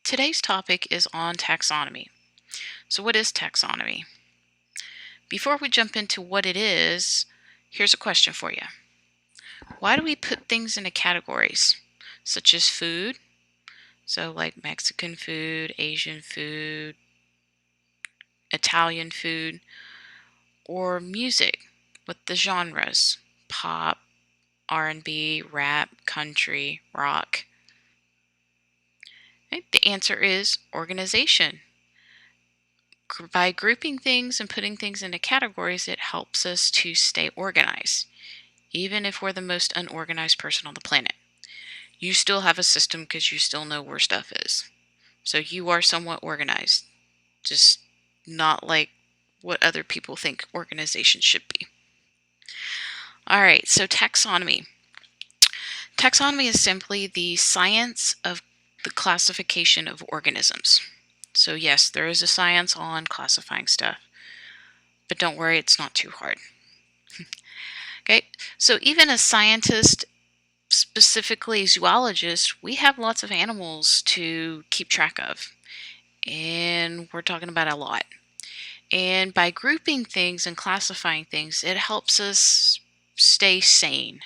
Today's topic is on taxonomy. So what is taxonomy? Before we jump into what it is, here's a question for you. Why do we put things into categories, such as food? So like Mexican food, Asian food, Italian food, or music with the genres, pop, R&B, rap, country, rock. Okay, the answer is organization. By grouping things and putting things into categories, it helps us to stay organized, even if we're the most unorganized person on the planet. You still have a system because you still know where stuff is. So you are somewhat organized, just not like what other people think organization should be. All right, so taxonomy. Taxonomy is simply the science of the classification of organisms. So yes, there is a science on classifying stuff, but don't worry, it's not too hard. Okay, so even as scientists, specifically zoologists, we have lots of animals to keep track of, and we're talking about a lot. And by grouping things and classifying things, it helps us stay sane.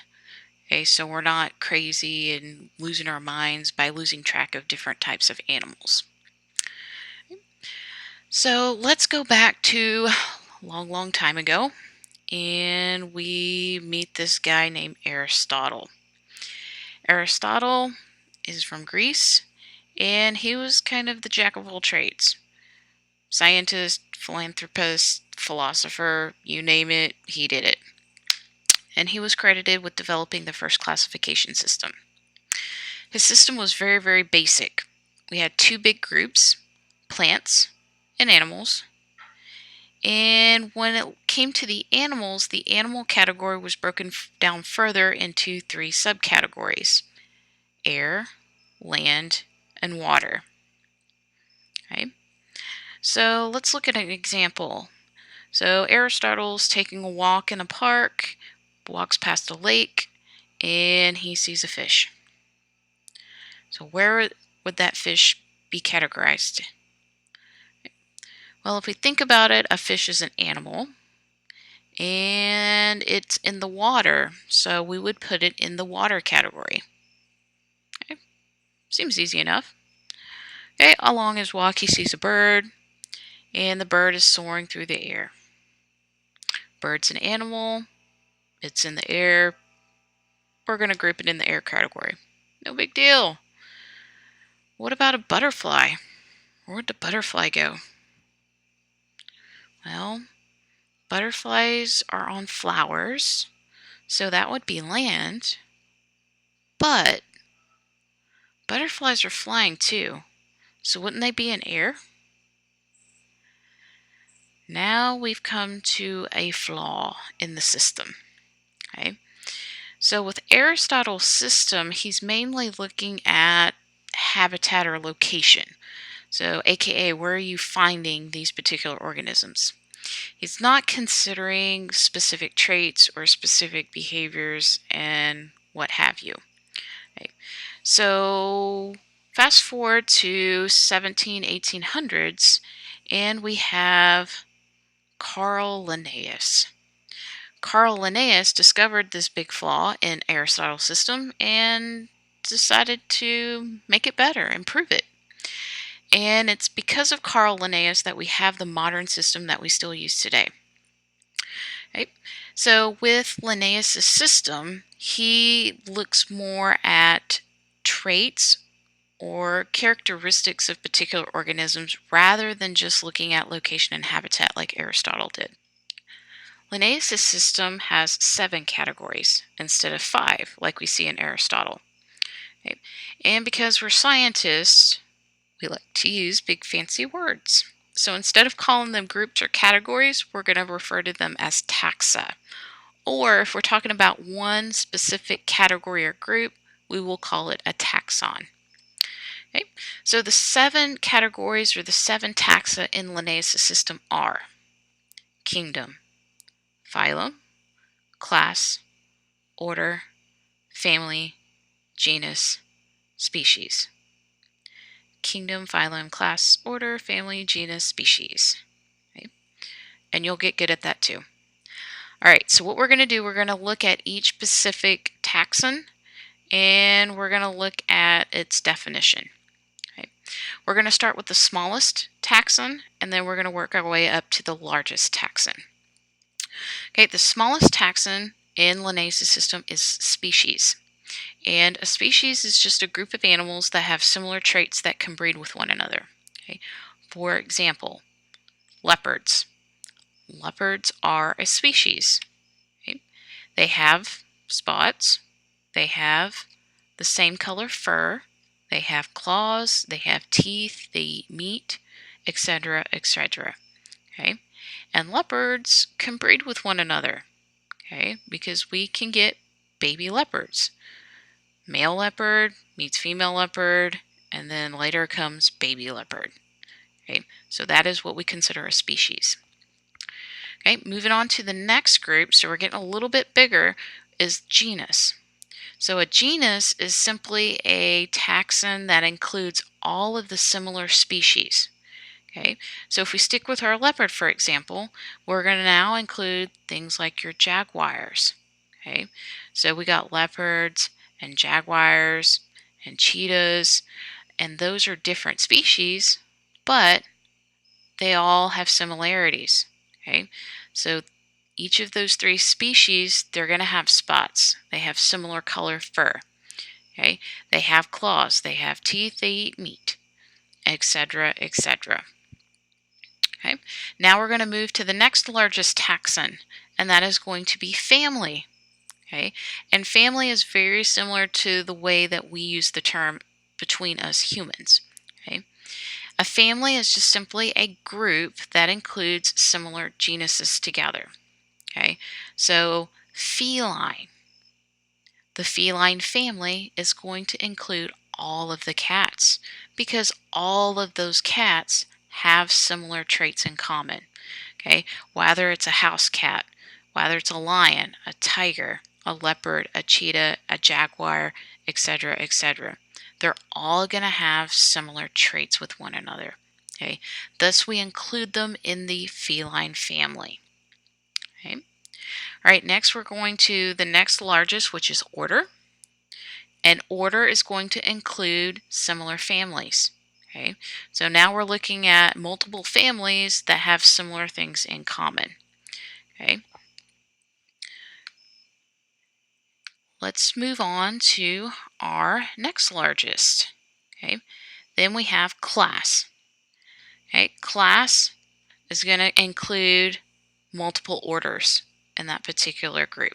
Okay, so we're not crazy and losing our minds by losing track of different types of animals. So let's go back to a long time ago, and we meet this guy named Aristotle. Aristotle is from Greece, and he was kind of the jack of all trades. Scientist, philanthropist, philosopher, you name it, he did it. And he was credited with developing the first classification system. His system was very basic. We had two big groups, plants and animals. And when it came to the animals, the animal category was broken down further into three subcategories: air, land, and water. Okay? So let's look at an example. So Aristotle's taking a walk in a park, walks past a lake, and he sees a fish. So where would that fish be categorized? Well, if we think about it, a fish is an animal, and it's in the water, so we would put it in the water category. Okay. Seems easy enough. Okay, along his walk, he sees a bird, and the bird is soaring through the air. Bird's an animal, it's in the air. We're going to group it in the air category. No big deal. What about a butterfly? Where would the butterfly go? Well, butterflies are on flowers, so that would be land. But butterflies are flying too, so wouldn't they be in air? Now we've come to a flaw in the system. Okay? So with Aristotle's system, he's mainly looking at habitat or location. So aka, where are you finding these particular organisms? He's not considering specific traits or specific behaviors and what have you. Okay. So fast forward to 1800s, and we have Carl Linnaeus. Carl Linnaeus discovered this big flaw in Aristotle's system and decided to make it better, improve it. And it's because of Carl Linnaeus that we have the modern system that we still use today. Right? So with Linnaeus' system, he looks more at traits or characteristics of particular organisms rather than just looking at location and habitat like Aristotle did. Linnaeus' system has 7 categories instead of 5 like we see in Aristotle. Okay? And because we're scientists, we like to use big fancy words. So instead of calling them groups or categories, we're going to refer to them as taxa. Or if we're talking about one specific category or group, we will call it a taxon. Okay? So the 7 categories or the 7 taxa in Linnaeus' system are kingdom, phylum, class, order, family, genus, species. kingdom, phylum, class, order, family, genus, species. Okay? And you'll get good at that too. All right, so what we're going to do, we're going to look at each specific taxon, and we're going to look at its definition. Okay? We're going to start with the smallest taxon, and then we're going to work our way up to the largest taxon. Okay, the smallest taxon in Linnaeus' system is species. And a species is just a group of animals that have similar traits that can breed with one another. Okay? For example, leopards. Leopards are a species. Okay? They have spots. They have the same color fur. They have claws. They have teeth. They eat meat, etc., etc. Okay? And leopards can breed with one another. Okay? Because we can get baby leopards. Male leopard meets female leopard, and then later comes baby leopard. Okay, so that is what we consider a species. Okay, moving on to the next group, so we're getting a little bit bigger, is genus. So a genus is simply a taxon that includes all of the similar species. Okay, so if we stick with our leopard, for example, we're going to now include things like your jaguars. Okay, so we got leopards and jaguars and cheetahs, and those are different species, but they all have similarities. Okay, so each of those three species, they're going to have spots. They have similar color fur. Okay, they have claws, they have teeth, they eat meat, etc., etc. Okay, now we're going to move to the next largest taxon, and that is going to be family. Okay, and family is very similar to the way that we use the term between us humans. Okay, a family is just simply a group that includes similar genuses together. Okay, so feline. The feline family is going to include all of the cats because all of those cats have similar traits in common. Okay, whether it's a house cat, whether it's a lion, a tiger, a leopard, a cheetah, a jaguar, etc., etc. They're all going to have similar traits with one another. Okay, thus we include them in the feline family. Okay, all right, next we're going to the next largest, which is order. And order is going to include similar families. Okay, so now we're looking at multiple families that have similar things in common. Okay, let's move on to our next largest. Okay, then we have class. Okay, class is going to include multiple orders in that particular group.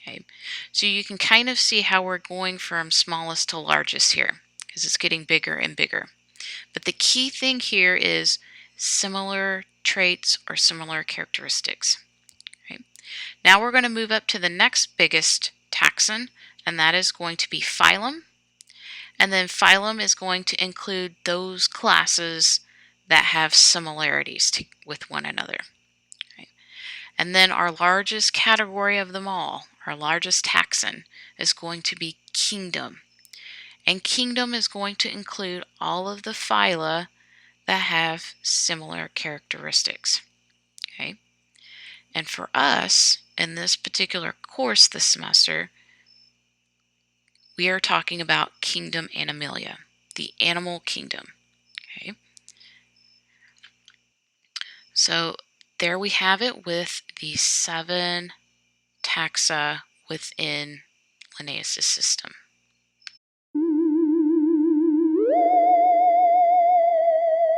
Okay, so you can kind of see how we're going from smallest to largest here because it's getting bigger and bigger. But the key thing here is similar traits or similar characteristics. Okay. Now we're going to move up to the next biggest taxon, and that is going to be phylum. And then phylum is going to include those classes that have similarities with one another. Okay. And then our largest category of them all, our largest taxon, is going to be kingdom. And kingdom is going to include all of the phyla that have similar characteristics. Okay? And for us, in this particular course this semester, we are talking about kingdom Animalia, the animal kingdom. Okay? So there we have it with the 7 taxa within Linnaeus' system.